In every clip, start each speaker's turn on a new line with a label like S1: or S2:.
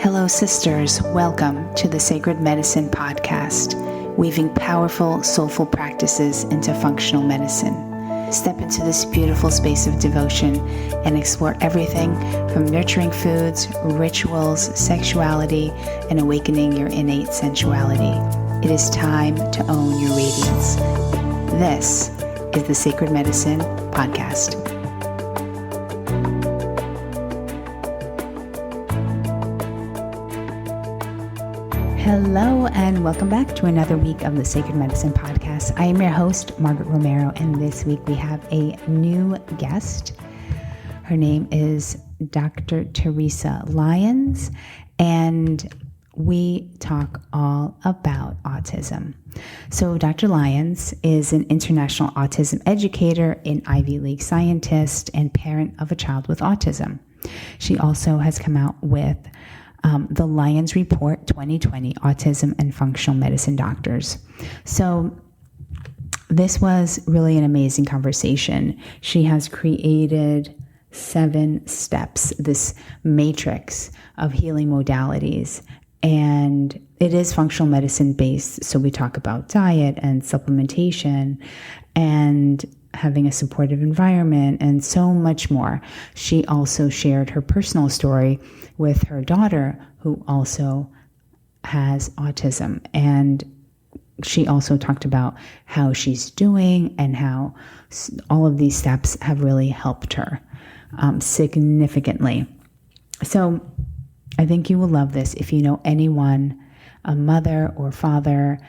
S1: Hello, sisters. Welcome to the Sacred Medicine Podcast, weaving powerful, soulful practices into functional medicine. Step into this beautiful space of devotion and explore everything from nurturing foods, rituals, sexuality, and awakening your innate sensuality. It is time to own your radiance. This is the Sacred Medicine Podcast. Hello, and welcome back to another week of the Sacred Medicine Podcast. I am your host, Margaret Romero, and this week we have a new guest. Her name is Dr. Theresa Lyons, and we talk all about autism. So Dr. Lyons is an International Autism Educator, an Ivy League scientist, and parent of a child with autism. She also has come out with the Lyons Report 2020, Autism and Functional Medicine Doctors. So this was really an amazing conversation. She has created 7 steps, this matrix of healing modalities, and it is functional medicine based. So we talk about diet and supplementation and having a supportive environment and so much more. She also shared her personal story with her daughter, who also has autism. And she also talked about how she's doing and how all of these steps have really helped her significantly. So I think you will love this. If you know anyone, a mother or father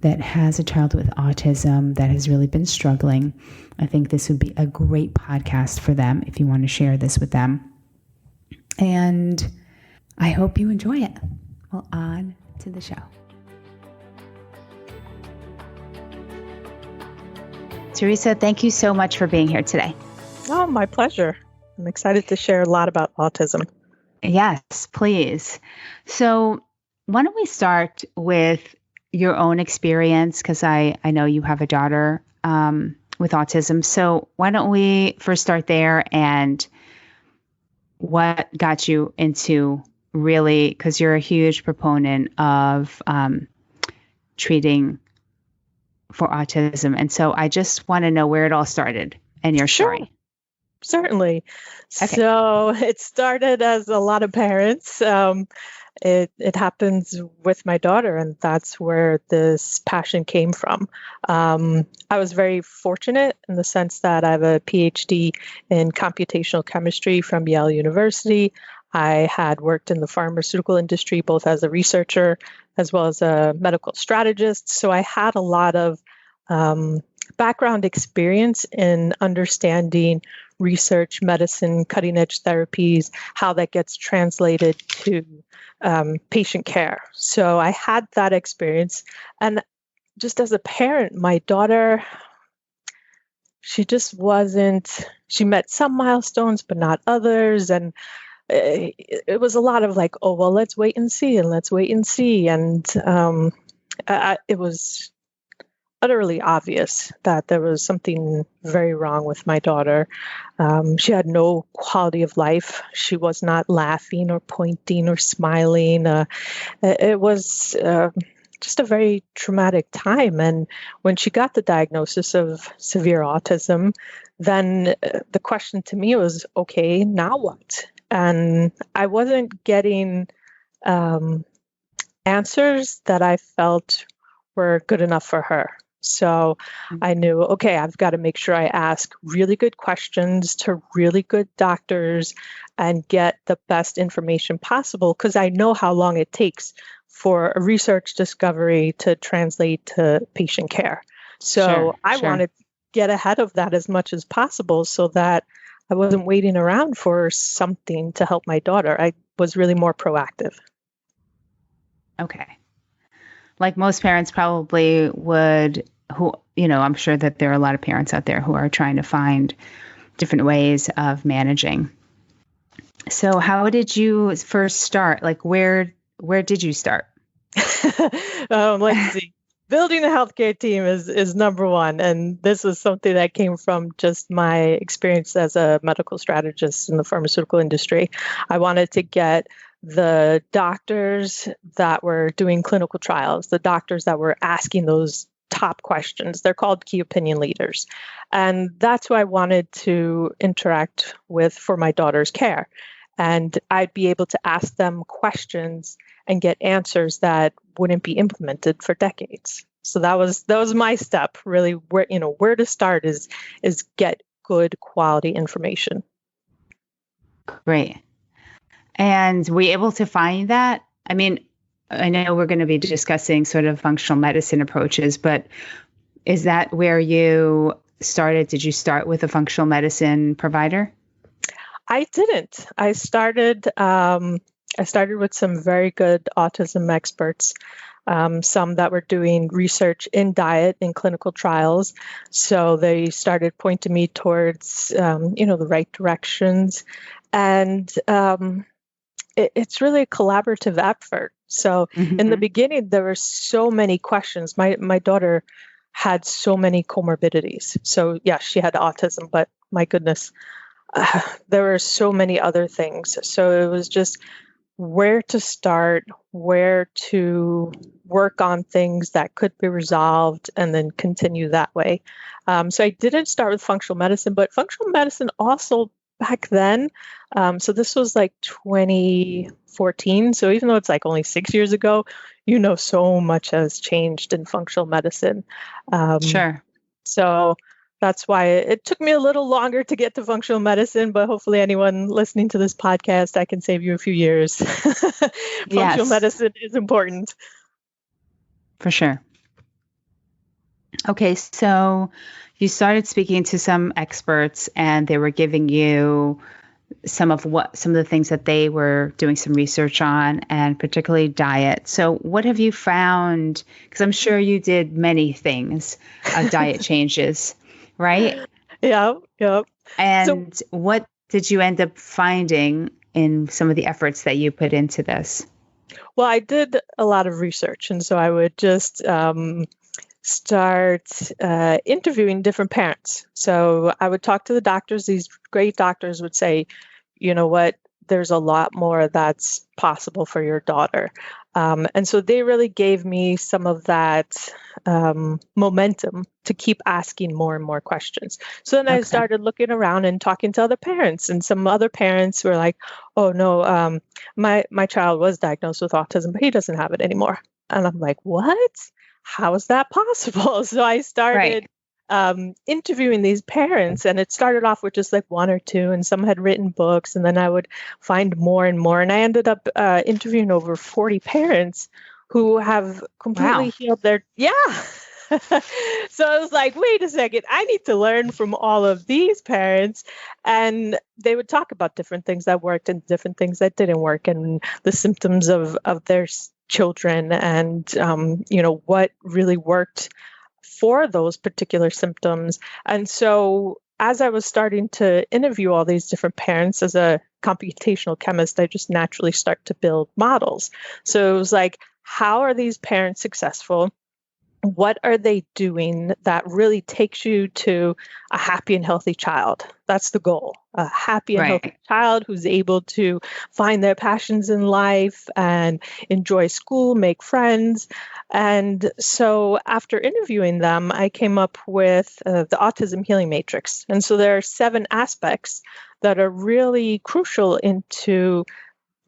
S1: that has a child with autism that has really been struggling, I think this would be a great podcast for them if you want to share this with them. And I hope you enjoy it. Well, on to the show. Theresa, thank you so much for being here today.
S2: Oh, my pleasure. I'm excited to share a lot about autism.
S1: Yes, please. So why don't we start with your own experience, because I know you have a daughter with autism. So why don't we first start there, and what got you into really, because you're a huge proponent of treating for autism. And so I just want to know where it all started and your story.
S2: Certainly.
S1: Okay.
S2: So it started as a lot of parents. It happens with my daughter, and that's where this passion came from. I was very fortunate in the sense that I have a PhD in computational chemistry from Yale University. I had worked in the pharmaceutical industry, both as a researcher as well as a medical strategist. So I had a lot of background experience in understanding research, medicine, cutting-edge therapies, how that gets translated to patient care. So I had that experience. And just as a parent, my daughter, she just wasn't, she met some milestones, but not others. And it was a lot of like, oh, well, let's wait and see, and let's wait and see. And it was utterly obvious that there was something very wrong with my daughter. She had no quality of life. She was not laughing or pointing or smiling. It was just a very traumatic time. And when she got the diagnosis of severe autism, then the question to me was, okay, now what? And I wasn't getting answers that I felt were good enough for her. So I knew, okay, I've got to make sure I ask really good questions to really good doctors and get the best information possible, because I know how long it takes for a research discovery to translate to patient care. So I wanted to get ahead of that as much as possible so that I wasn't waiting around for something to help my daughter. I was really more proactive.
S1: Okay. Like most parents probably would, who, I'm sure that there are a lot of parents out there who are trying to find different ways of managing. So how did you first start? Like where did you start?
S2: Let's see. Building a healthcare team is number one. And this is something that came from just my experience as a medical strategist in the pharmaceutical industry. I wanted to get the doctors that were doing clinical trials, the doctors that were asking those top questions. They're called key opinion leaders. And that's who I wanted to interact with for my daughter's care. And I'd be able to ask them questions and get answers that wouldn't be implemented for decades. So that was my step, really. Where to start is get good quality information.
S1: Great. And were you able to find that? I mean, I know we're going to be discussing sort of functional medicine approaches, but is that where you started? Did you start with a functional medicine provider?
S2: I didn't. I started with some very good autism experts, some that were doing research in diet in clinical trials. So they started pointing me towards, the right directions. And it's really a collaborative effort. So in the beginning, there were so many questions. My daughter had so many comorbidities. So yes, she had autism, but my goodness, there were so many other things. So it was just where to start, where to work on things that could be resolved, and then continue that way. So I didn't start with functional medicine, but functional medicine also back then, so this was like 2014. So even though it's like only 6 years ago, so much has changed in functional medicine.
S1: Sure.
S2: So that's why it took me a little longer to get to functional medicine, but hopefully anyone listening to this podcast, I can save you a few years. Functional medicine is important.
S1: For sure. Okay, so you started speaking to some experts and they were giving you some of the things that they were doing some research on, and particularly diet. So what have you found? Because I'm sure you did many things of diet changes, right?
S2: Yeah.
S1: And what did you end up finding in some of the efforts that you put into this?
S2: Well, I did a lot of research, and so I would just start interviewing different parents. So I would talk to the doctors. These great doctors would say, you know what, there's a lot more that's possible for your daughter. And so they really gave me some of that momentum to keep asking more and more questions. So then I started looking around and talking to other parents, and some other parents were like, oh no, my child was diagnosed with autism, but he doesn't have it anymore. And I'm like, what? How is that possible? So I started interviewing these parents, and it started off with just like one or two, and some had written books, and then I would find more and more. And I ended up interviewing over 40 parents who have completely healed their, So I was like, wait a second, I need to learn from all of these parents. And they would talk about different things that worked and different things that didn't work, and the symptoms of their children, and what really worked for those particular symptoms. And so as I was starting to interview all these different parents, as a computational chemist, I just naturally start to build models. So it was like, how are these parents successful? What are they doing that really takes you to a happy and healthy child? That's the goal. A happy and healthy child who's able to find their passions in life and enjoy school, make friends. And so after interviewing them, I came up with the Autism Healing Matrix. And so there are 7 aspects that are really crucial into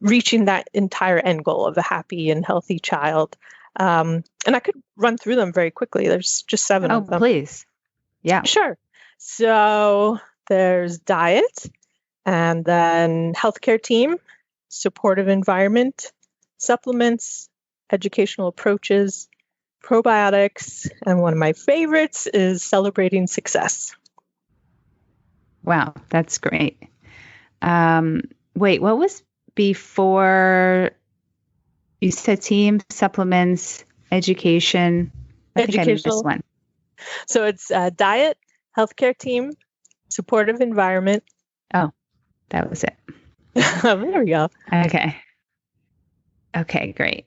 S2: reaching that entire end goal of a happy and healthy child. And I could run through them very quickly. There's just 7 of them.
S1: Oh, please. Yeah.
S2: Sure. So there's diet, and then healthcare team, supportive environment, supplements, educational approaches, probiotics, and one of my favorites is celebrating success.
S1: Wow, that's great. Wait, what was before? You said team, supplements, education. I think I missed one.
S2: So it's diet, healthcare team, supportive environment.
S1: Oh, that was it.
S2: There we go.
S1: Okay, great.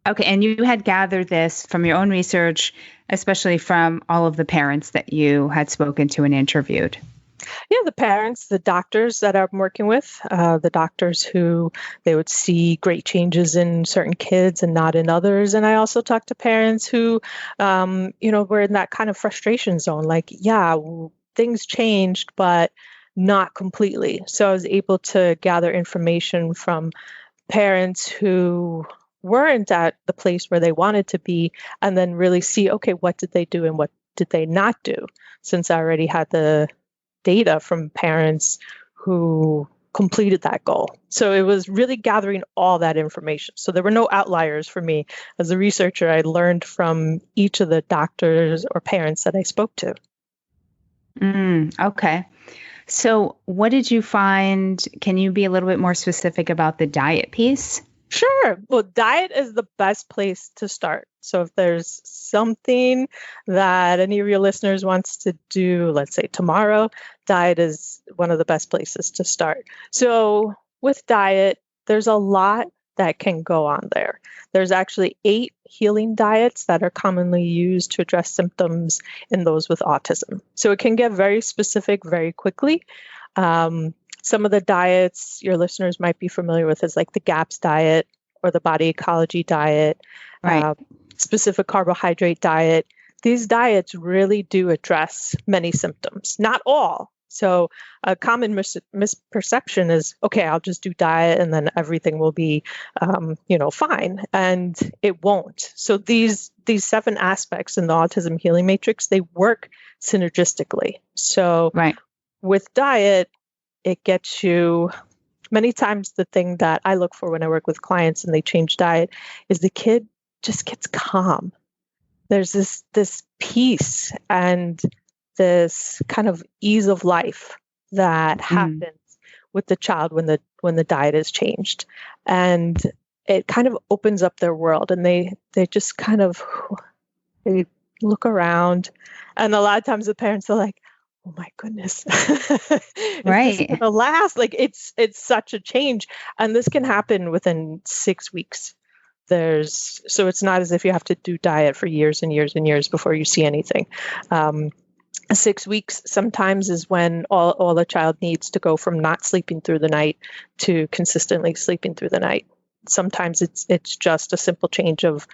S1: Okay, and you had gathered this from your own research, especially from all of the parents that you had spoken to and interviewed.
S2: Yeah, the parents, the doctors that I'm working with, the doctors who they would see great changes in certain kids and not in others. And I also talk to parents who, were in that kind of frustration zone. Like, yeah, things changed, but not completely. So I was able to gather information from parents who weren't at the place where they wanted to be, and then really see, okay, what did they do and what did they not do? Since I already had the data from parents who completed that goal. So it was really gathering all that information. So there were no outliers for me. As a researcher, I learned from each of the doctors or parents that I spoke to.
S1: Okay. So what did you find? Can you be a little bit more specific about the diet piece?
S2: Sure. Well, diet is the best place to start. So if there's something that any of your listeners wants to do, let's say tomorrow, diet is one of the best places to start. So with diet, there's a lot that can go on there. There's actually 8 healing diets that are commonly used to address symptoms in those with autism. So it can get very specific very quickly. Some of the diets your listeners might be familiar with is like the GAPS diet or the body ecology diet,
S1: Right.
S2: Specific carbohydrate diet. These diets really do address many symptoms, not all. So a common misperception is, okay, I'll just do diet and then everything will be, fine. And it won't. So these 7 aspects in the autism healing matrix, they work synergistically. So
S1: Right.
S2: with diet, it gets you many times the thing that I look for when I work with clients and they change diet is the kid just gets calm. There's this peace and this kind of ease of life that happens with the child when the diet is changed. And it kind of opens up their world and they just kind of they look around. And a lot of times the parents are like, oh my goodness, is this gonna last? Like it's such a change. And this can happen within 6 weeks. So it's not as if you have to do diet for years and years and years before you see anything. 6 weeks sometimes is when all a child needs to go from not sleeping through the night to consistently sleeping through the night. Sometimes it's just a simple change of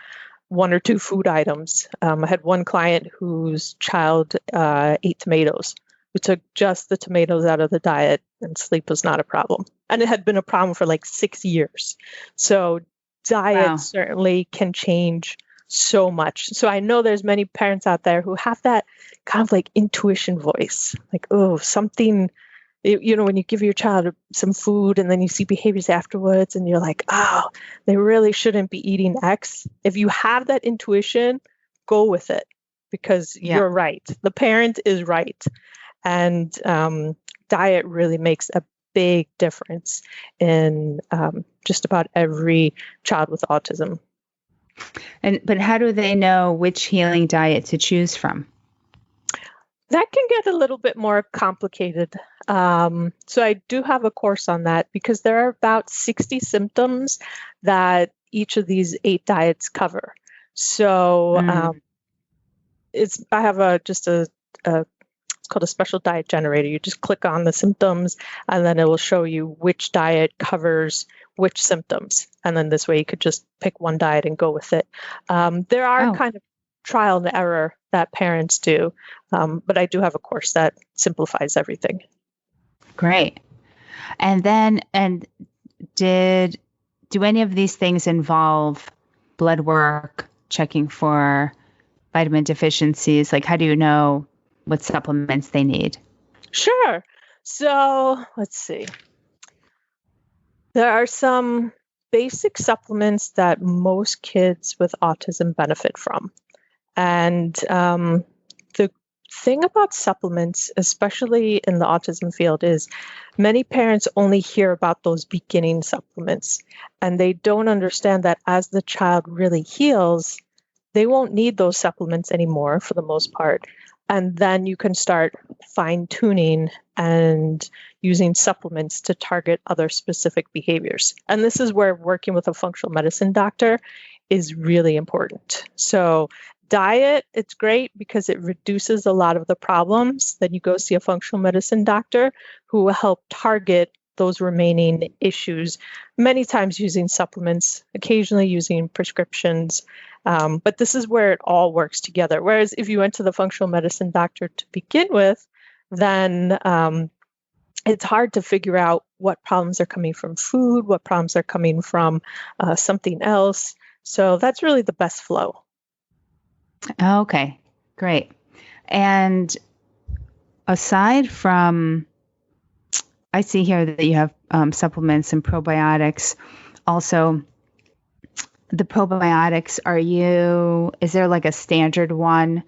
S2: 1 or 2 food items. I had one client whose child ate tomatoes. We took just the tomatoes out of the diet and sleep was not a problem. And it had been a problem for like 6 years. So diet certainly can change so much. So I know there's many parents out there who have that kind of like intuition voice, like, oh, something, when you give your child some food and then you see behaviors afterwards and you're like, oh, they really shouldn't be eating X. If you have that intuition, go with it because you're right. The parent is right. And diet really makes a big difference in just about every child with autism.
S1: But how do they know which healing diet to choose from?
S2: That can get a little bit more complicated. So I do have a course on that because there are about 60 symptoms that each of these 8 diets cover. So I have it's called a special diet generator. You just click on the symptoms and then it will show you which diet covers which symptoms. And then this way you could just pick one diet and go with it. There are kind of trial and error that parents do, but I do have a course that simplifies everything.
S1: Great. And do any of these things involve blood work, checking for vitamin deficiencies? Like, how do you know what supplements they need?
S2: Sure. So let's see. There are some basic supplements that most kids with autism benefit from. And the thing about supplements, especially in the autism field, is many parents only hear about those beginning supplements. And they don't understand that as the child really heals, they won't need those supplements anymore for the most part. And then you can start fine-tuning and using supplements to target other specific behaviors. And this is where working with a functional medicine doctor is really important. So Diet, it's great because it reduces a lot of the problems. Then you go see a functional medicine doctor who will help target those remaining issues, many times using supplements, occasionally using prescriptions. But this is where it all works together. Whereas if you went to the functional medicine doctor to begin with, then it's hard to figure out what problems are coming from food, what problems are coming from something else. So that's really the best flow.
S1: Okay, great. And aside from, I see here that you have supplements and probiotics. Also, the probiotics, is there like a standard one?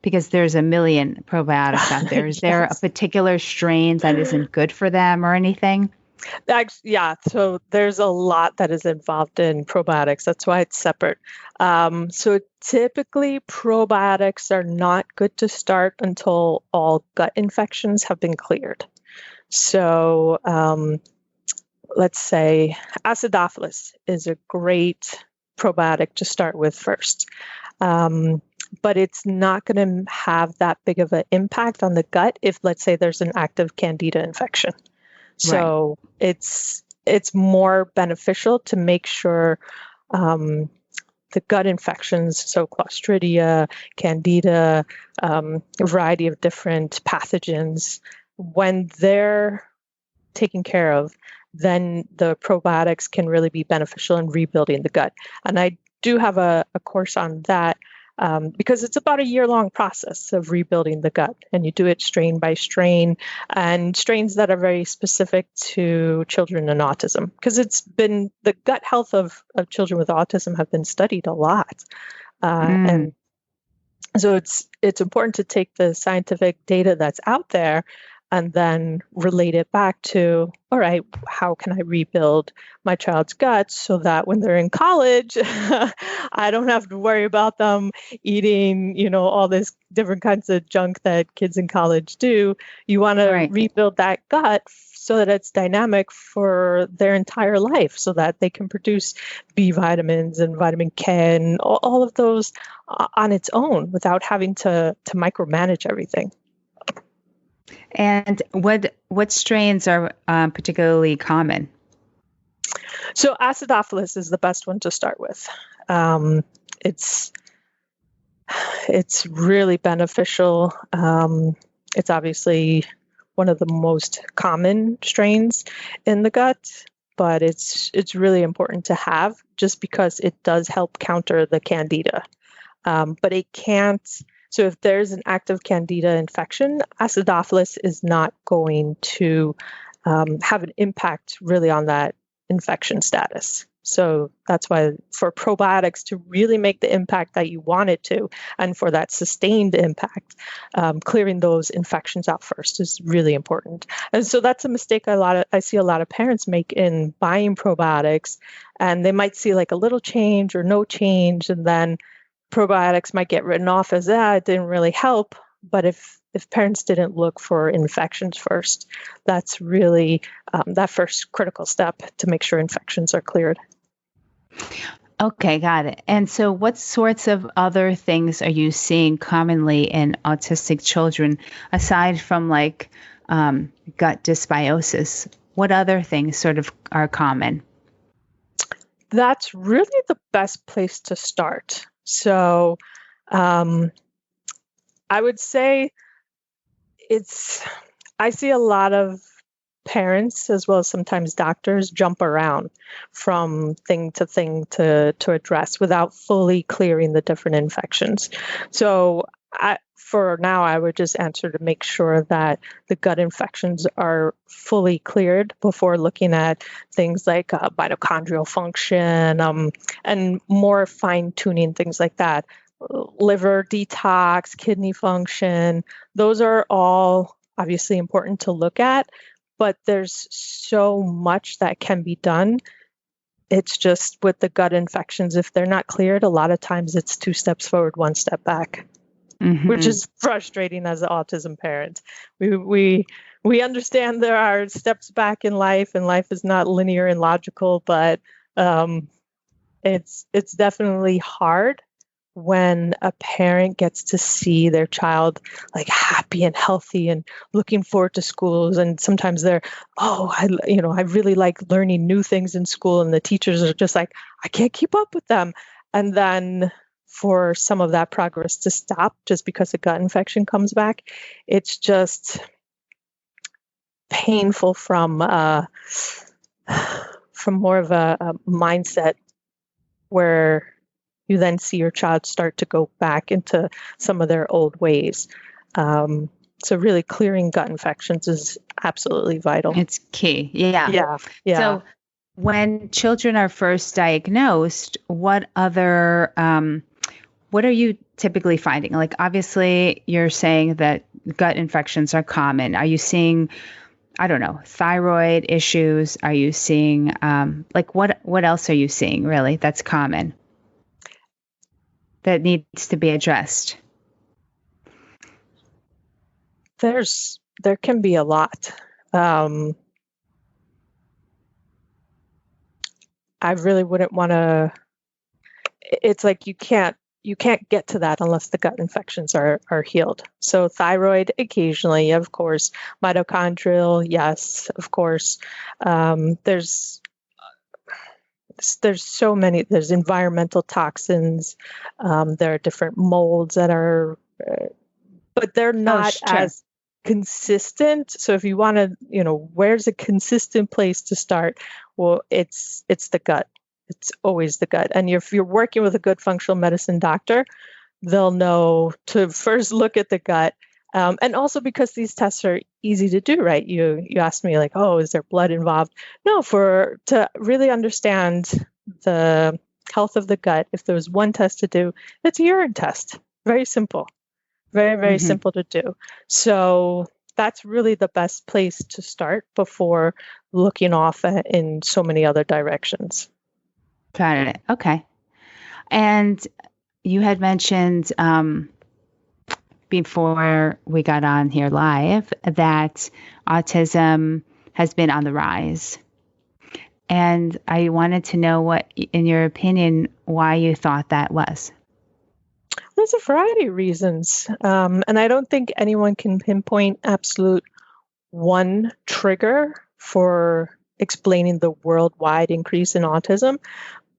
S1: Because there's a million probiotics out there. Is there a particular strain that isn't good for them or anything?
S2: Yeah, so there's a lot that is involved in probiotics. That's why it's separate. So typically, probiotics are not good to start until all gut infections have been cleared. So let's say Acidophilus is a great probiotic to start with first. But it's not going to have that big of an impact on the gut if, let's say, there's an active candida infection. So it's more beneficial to make sure the gut infections, so Clostridia, Candida, a variety of different pathogens, when they're taken care of, then the probiotics can really be beneficial in rebuilding the gut. And I do have a course on that. Because it's about a year-long process of rebuilding the gut, and you do it strain by strain, and strains that are very specific to children and autism. Because the gut health of children with autism have been studied a lot, and so it's important to take the scientific data that's out there and then relate it back to, all right, how can I rebuild my child's gut so that when they're in college, I don't have to worry about them eating, all this different kinds of junk that kids in college do. You want to rebuild that gut so that it's dynamic for their entire life, so that they can produce B vitamins and vitamin K and all of those on its own without having to micromanage everything.
S1: And what strains are particularly common?
S2: So Acidophilus is the best one to start with. It's really beneficial. It's obviously one of the most common strains in the gut, but it's really important to have just because it does help counter the candida. But it can't. So if there's an active candida infection, Acidophilus is not going to have an impact really on that infection status. So that's why for probiotics to really make the impact that you want it to, and for that sustained impact, clearing those infections out first is really important. And so that's a mistake I see a lot of parents make in buying probiotics, and they might see like a little change or no change, and then probiotics might get written off as it didn't really help. But if parents didn't look for infections first, that's really that first critical step to make sure infections are cleared.
S1: Okay, got it. And so what sorts of other things are you seeing commonly in autistic children, aside from like gut dysbiosis? What other things sort of are common?
S2: That's really the best place to start. So I would say I see a lot of parents as well as sometimes doctors jump around from thing to address without fully clearing the different infections. So for now, I would just answer to make sure that the gut infections are fully cleared before looking at things like mitochondrial function and more fine-tuning things like that. Liver detox, kidney function, those are all obviously important to look at, but there's so much that can be done. It's just with the gut infections, if they're not cleared, a lot of times it's 2 steps forward, 1 step back, which is frustrating as an autism parent. We understand there are steps back in life, and life is not linear and logical, but it's definitely hard when a parent gets to see their child like happy and healthy and looking forward to schools. And sometimes they're, I really like learning new things in school. And the teachers are just like, I can't keep up with them. And then for some of that progress to stop just because a gut infection comes back, it's just painful from more of a mindset where you then see your child start to go back into some of their old ways. So really clearing gut infections is absolutely vital.
S1: It's key. Yeah.
S2: Yeah.
S1: So when children are first diagnosed, what are you typically finding? Like, obviously you're saying that gut infections are common. Are you seeing, I don't know, thyroid issues? Are you seeing, what else are you seeing really that's common that needs to be addressed?
S2: There can be a lot. I really wouldn't want to, it's like you can't get to that unless the gut infections are healed. So thyroid occasionally, of course, mitochondrial, yes, of course. There's so many, there's environmental toxins, there are different molds that are, but they're not as consistent. So if you want to, where's a consistent place to start? Well, it's the gut. It's always the gut. And if you're working with a good functional medicine doctor, they'll know to first look at the gut. And also because these tests are easy to do, right? You asked me like, oh, is there blood involved? No, to really understand the health of the gut, if there was one test to do, it's a urine test. Very simple. Very, very simple to do. So that's really the best place to start before looking off in so many other directions.
S1: Got it. Okay. And you had mentioned before we got on here live that autism has been on the rise. And I wanted to know what, in your opinion, why you thought that was.
S2: There's a variety of reasons. And I don't think anyone can pinpoint absolute one trigger for explaining the worldwide increase in autism,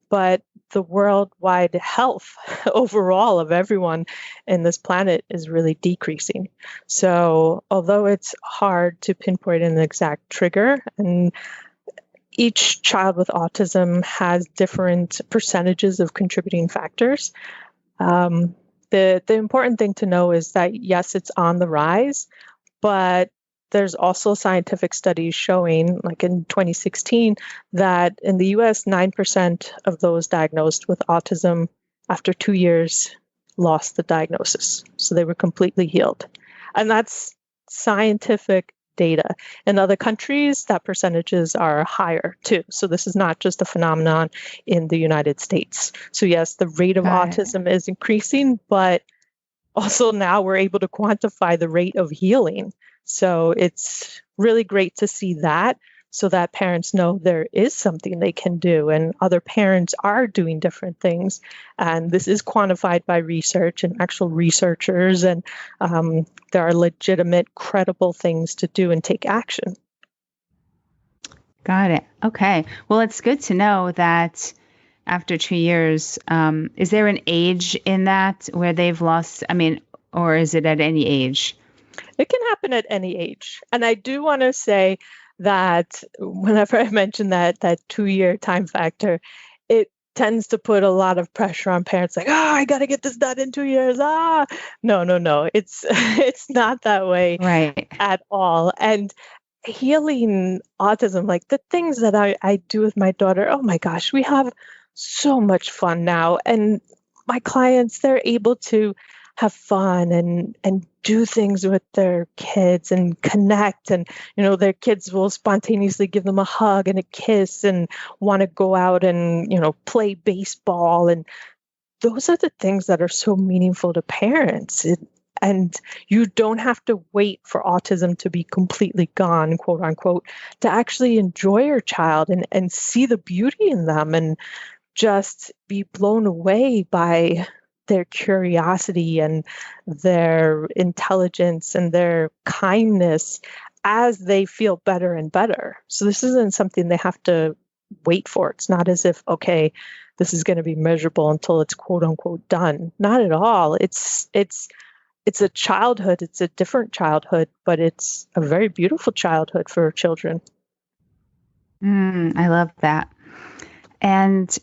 S2: but the worldwide health overall of everyone in this planet is really decreasing. So although it's hard to pinpoint an exact trigger, and each child with autism has different percentages of contributing factors, the important thing to know is that, yes, it's on the rise, but there's also scientific studies showing, like in 2016, that in the US, 9% of those diagnosed with autism after 2 years lost the diagnosis. So they were completely healed. And that's scientific data. In other countries, that percentages are higher too. So this is not just a phenomenon in the United States. So yes, the rate of autism is increasing, but also now we're able to quantify the rate of healing. So it's really great to see that, so that parents know there is something they can do, and other parents are doing different things. And this is quantified by research and actual researchers, and there are legitimate, credible things to do and take action.
S1: Got it. Okay. Well, it's good to know that after 2 years, is there an age in that where they've lost, or is it at any age?
S2: It can happen at any age. And I do want to say that whenever I mention that 2-year time factor, it tends to put a lot of pressure on parents, like, I got to get this done in 2 years. No. It's not that way at all. And healing autism, like the things that I do with my daughter, oh my gosh, we have so much fun now. And my clients, they're able to have fun and do things with their kids and connect. And, their kids will spontaneously give them a hug and a kiss and want to go out and, play baseball. And those are the things that are so meaningful to parents. And you don't have to wait for autism to be completely gone, quote unquote, to actually enjoy your child and see the beauty in them and just be blown away by their curiosity and their intelligence and their kindness as they feel better and better. So this isn't something they have to wait for. It's not as if, okay, this is going to be measurable until it's quote unquote done. Not at all. It's a childhood. It's a different childhood, but it's a very beautiful childhood for children.
S1: I love that. And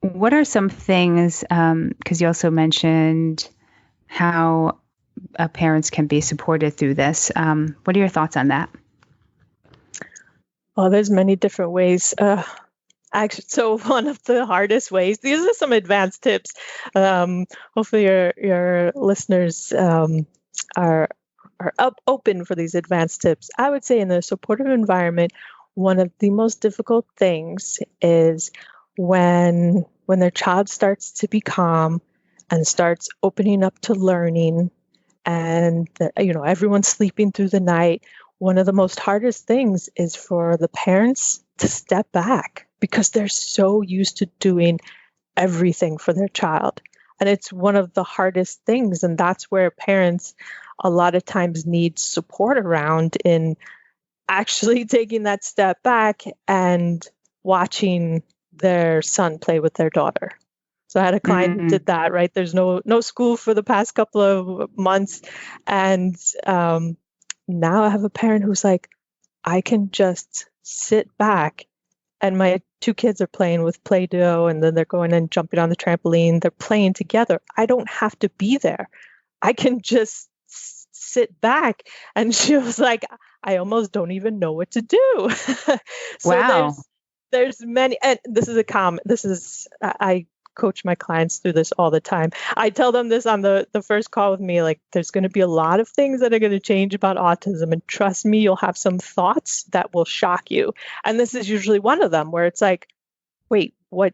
S1: what are some things, because you also mentioned how parents can be supported through this. What are your thoughts on that?
S2: Well, there's many different ways. Actually, so one of the hardest ways, these are some advanced tips. Hopefully your listeners are open for these advanced tips. I would say in a supportive environment, one of the most difficult things is when their child starts to be calm and starts opening up to learning, and everyone's sleeping through the night. One of the most hardest things is for the parents to step back because they're so used to doing everything for their child. And it's one of the hardest things. And that's where parents a lot of times need support around, in actually taking that step back and watching their son play with their daughter. So I had a client who did that, right? There's no school for the past couple of months. And now I have a parent who's like, I can just sit back and my two kids are playing with Play-Doh, and then they're going and jumping on the trampoline. They're playing together. I don't have to be there. I can just sit back. And she was like, I almost don't even know what to do. So
S1: wow.
S2: There's many, and I coach my clients through this all the time. I tell them this on the first call with me, like, there's going to be a lot of things that are going to change about autism, and trust me, you'll have some thoughts that will shock you. And this is usually one of them, where it's like, wait, what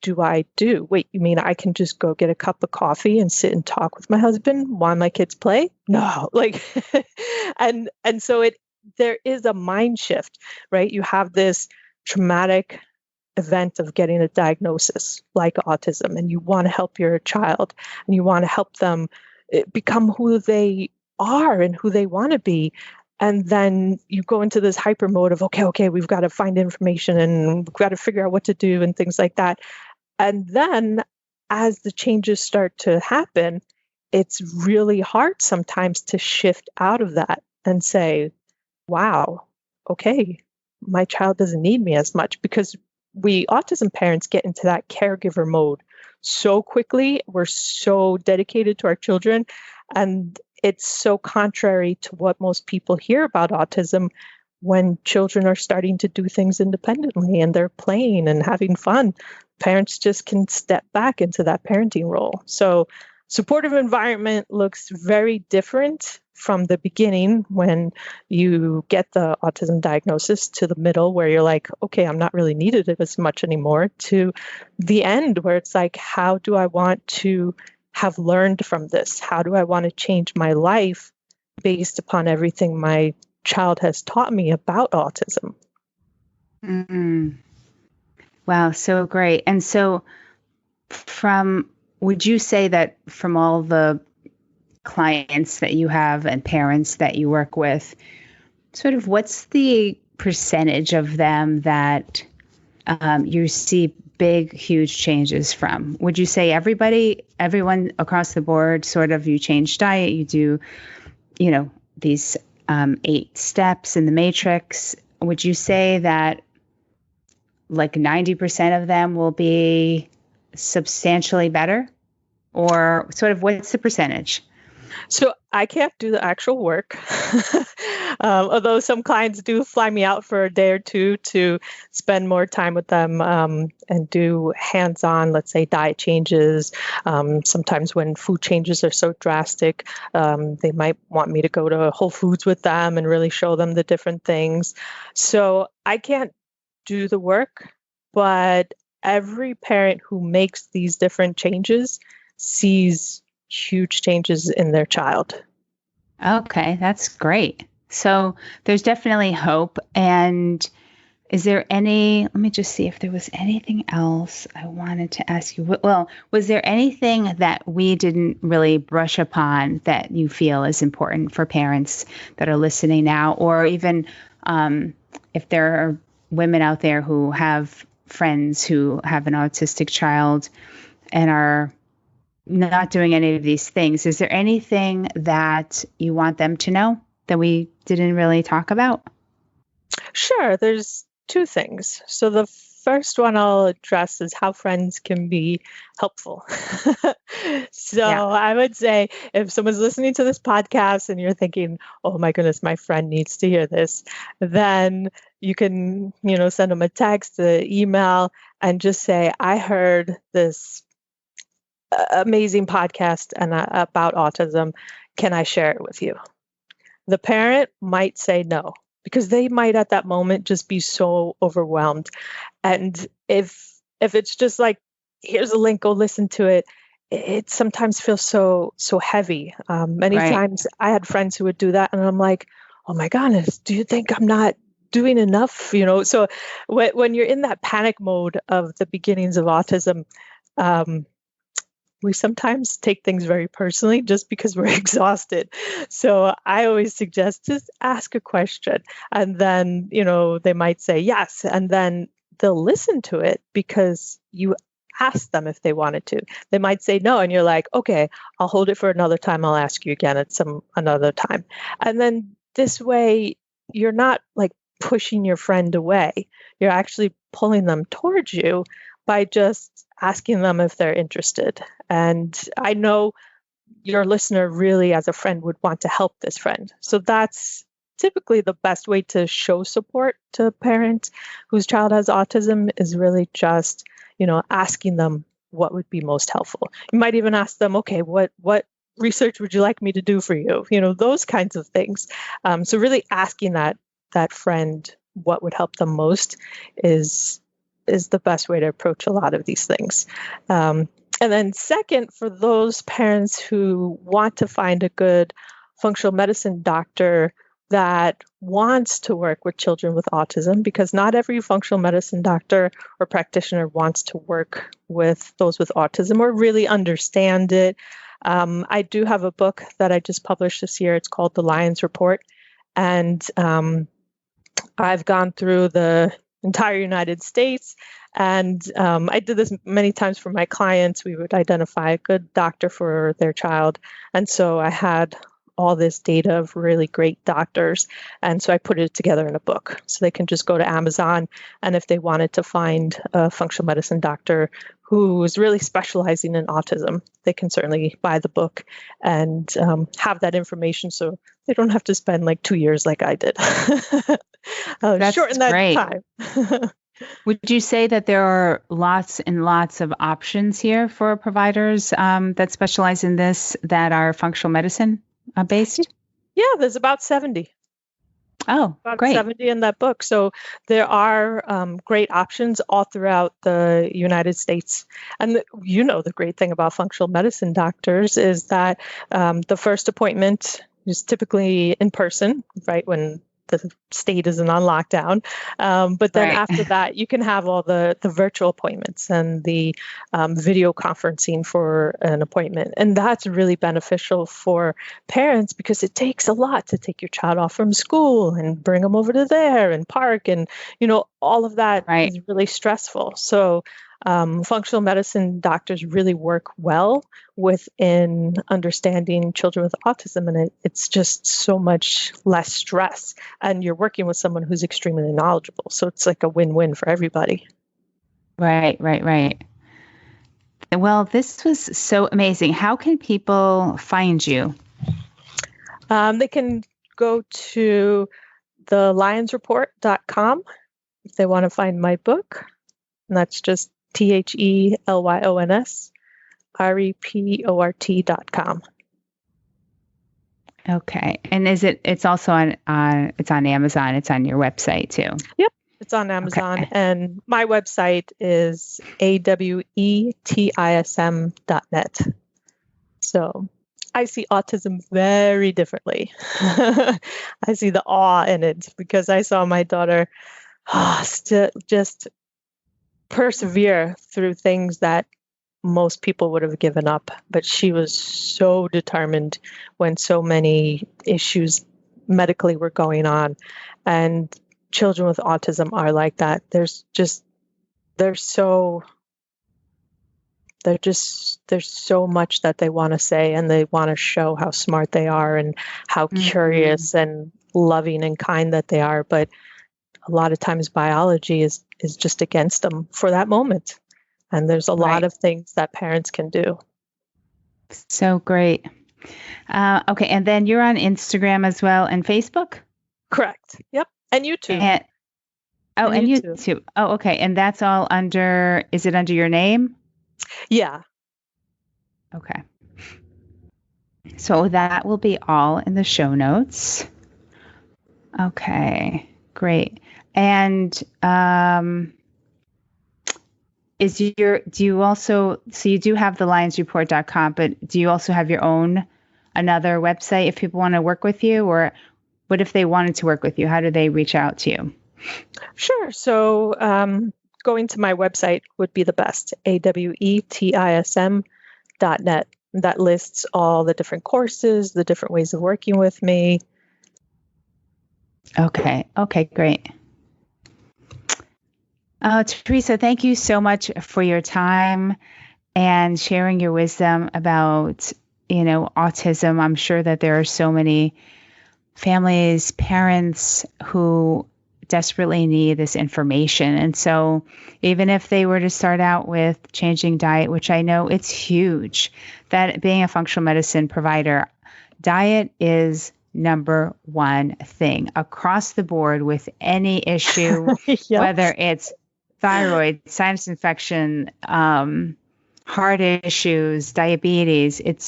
S2: do I do? Wait, you mean I can just go get a cup of coffee and sit and talk with my husband while my kids play? No, like, and so there is a mind shift, right? You have this traumatic event of getting a diagnosis like autism, and you want to help your child, and you want to help them become who they are and who they want to be. And then you go into this hyper mode of, okay, we've got to find information and we've got to figure out what to do and things like that. And then as the changes start to happen, it's really hard sometimes to shift out of that and say, wow, okay, my child doesn't need me as much, because we autism parents get into that caregiver mode so quickly. We're so dedicated to our children, and it's so contrary to what most people hear about autism. When children are starting to do things independently and they're playing and having fun, parents just can step back into that parenting role. So supportive environment looks very different from the beginning, when you get the autism diagnosis, to the middle where you're like, okay, I'm not really needed as much anymore, to the end where it's like, how do I want to have learned from this? How do I want to change my life based upon everything my child has taught me about autism?
S1: Wow, so great. And so would you say that from all the clients that you have and parents that you work with, sort of what's the percentage of them that you see big, huge changes from? Would you say everyone across the board, sort of, you change diet, you do, these 8 steps in the matrix? Would you say that like 90% of them will be substantially better? Or sort of, what's the percentage?
S2: So I can't do the actual work, although some clients do fly me out for a day or two to spend more time with them and do hands-on, let's say, diet changes. Sometimes when food changes are so drastic, they might want me to go to Whole Foods with them and really show them the different things. So I can't do the work, but every parent who makes these different changes sees huge changes in their child.
S1: Okay, that's great. So there's definitely hope. And Is there let me just see if there was anything else I wanted to ask you. Well, was there anything that we didn't really brush upon that you feel is important for parents that are listening now, or even if there are women out there who have friends who have an autistic child and are not doing any of these things? Is there anything that you want them to know that we didn't really talk about?
S2: Sure, there's two things. So the first one I'll address is how friends can be helpful. So
S1: Yeah.
S2: I would say if someone's listening to this podcast and you're thinking, oh my goodness, my friend needs to hear this, then you can, send them a text, an email, and just say, I heard this amazing podcast about autism. Can I share it with you? The parent might say no, because they might at that moment just be so overwhelmed. And if it's just like, here's a link, go listen to it, it sometimes feels so heavy. Many times I had friends who would do that, and I'm like, oh my goodness, do you think I'm not doing enough? So when you're in that panic mode of the beginnings of autism, we sometimes take things very personally just because we're exhausted. So I always suggest just ask a question, and then, they might say yes, and then they'll listen to it because you asked them if they wanted to. They might say no, and you're like, okay, I'll hold it for another time. I'll ask you again at another time. And then this way, you're not like pushing your friend away. You're actually pulling them towards you by just asking them if they're interested. And I know your listener really, as a friend, would want to help this friend. So that's typically the best way to show support to a parent whose child has autism, is really just, asking them what would be most helpful. You might even ask them, okay, what research would you like me to do for you? Those kinds of things. So really asking that friend what would help them most is the best way to approach a lot of these things. And then second, for those parents who want to find a good functional medicine doctor that wants to work with children with autism, because not every functional medicine doctor or practitioner wants to work with those with autism or really understand it. I do have a book that I just published this year. It's called The Lyons Report. And I've gone through the entire United States. And I did this many times for my clients. We would identify a good doctor for their child. And so I had all this data of really great doctors. And so I put it together in a book. So they can just go to Amazon. And if they wanted to find a functional medicine doctor who is really specializing in autism, they can certainly buy the book and have that information, so they don't have to spend like 2 years like I did. Shorten that
S1: great
S2: time.
S1: Would you say that there are lots and lots of options here for providers that specialize in this that are functional medicine based?
S2: Yeah, there's about 70.
S1: Oh,
S2: About
S1: great.
S2: 70 in that book. So there are great options all throughout the United States. And the great thing about functional medicine doctors is that the first appointment is typically in person, right, when the state isn't on lockdown. But then after that, you can have all the virtual appointments and the video conferencing for an appointment. And that's really beneficial for parents because it takes a lot to take your child off from school and bring them over to there and park. And, all of that is really stressful. So functional medicine doctors really work well within understanding children with autism, and it's just so much less stress, and you're working with someone who's extremely knowledgeable, so it's like a win-win for everybody.
S1: Right. Well, this was so amazing. How can people find you?
S2: They can go to thelyonsreport.com if they want to find my book, and that's just THELYONSREPORT.com.
S1: Okay. And it's also on Amazon. It's on your website too.
S2: Yep. It's on Amazon. Okay. And my website is awetism.net. So I see autism very differently. I see the awe in it because I saw my daughter just persevere through things that most people would have given up. But she was so determined when so many issues medically were going on. And children with autism are like that. There's so much that they want to say, and they want to show how smart they are and how curious and loving and kind that they are. But a lot of times biology is just against them for that moment. And there's a lot of things that parents can do.
S1: So great. Okay. And then you're on Instagram as well and Facebook?
S2: Correct. Yep. And YouTube.
S1: And YouTube. Oh, okay. And that's all is it under your name?
S2: Yeah.
S1: Okay. So that will be all in the show notes. Okay. Great. And, do you also, so you do have the lionsreport.com, but do you also have your own, another website if people want to work with you? Or what if they wanted to work with you? How do they reach out to you?
S2: Sure. So going to my website would be the best, awetism.net. That lists all the different courses, the different ways of working with me.
S1: Okay. Okay, great. Theresa, thank you so much for your time and sharing your wisdom about, autism. I'm sure that there are so many families, parents who desperately need this information. And so even if they were to start out with changing diet, which I know it's huge, that being a functional medicine provider, diet is number one thing across the board with any issue, whether it's thyroid, sinus infection, heart issues, diabetes. It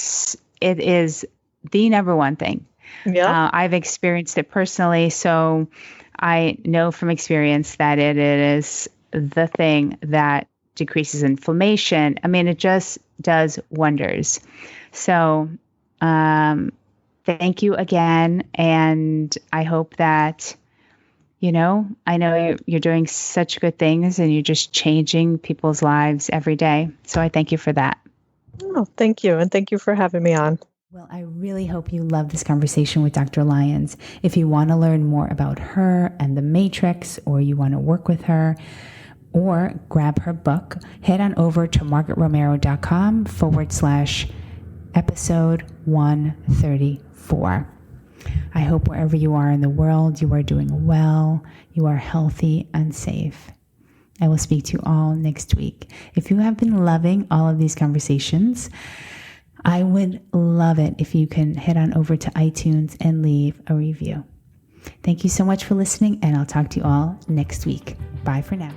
S1: is the number one thing.
S2: Yeah.
S1: I've experienced it personally, so I know from experience that it is the thing that decreases inflammation. I mean, it just does wonders. So, thank you again. And I hope that, I know you're doing such good things and you're just changing people's lives every day. So I thank you for that.
S2: Oh, thank you. And thank you for having me on.
S1: Well, I really hope you love this conversation with Dr. Lyons. If you want to learn more about her and the Matrix, or you want to work with her, or grab her book, head on over to margaretromero.com/episode 134. I hope wherever you are in the world, you are doing well, you are healthy and safe. I will speak to you all next week. If you have been loving all of these conversations, I would love it if you can head on over to iTunes and leave a review. Thank you so much for listening, and I'll talk to you all next week. Bye for now.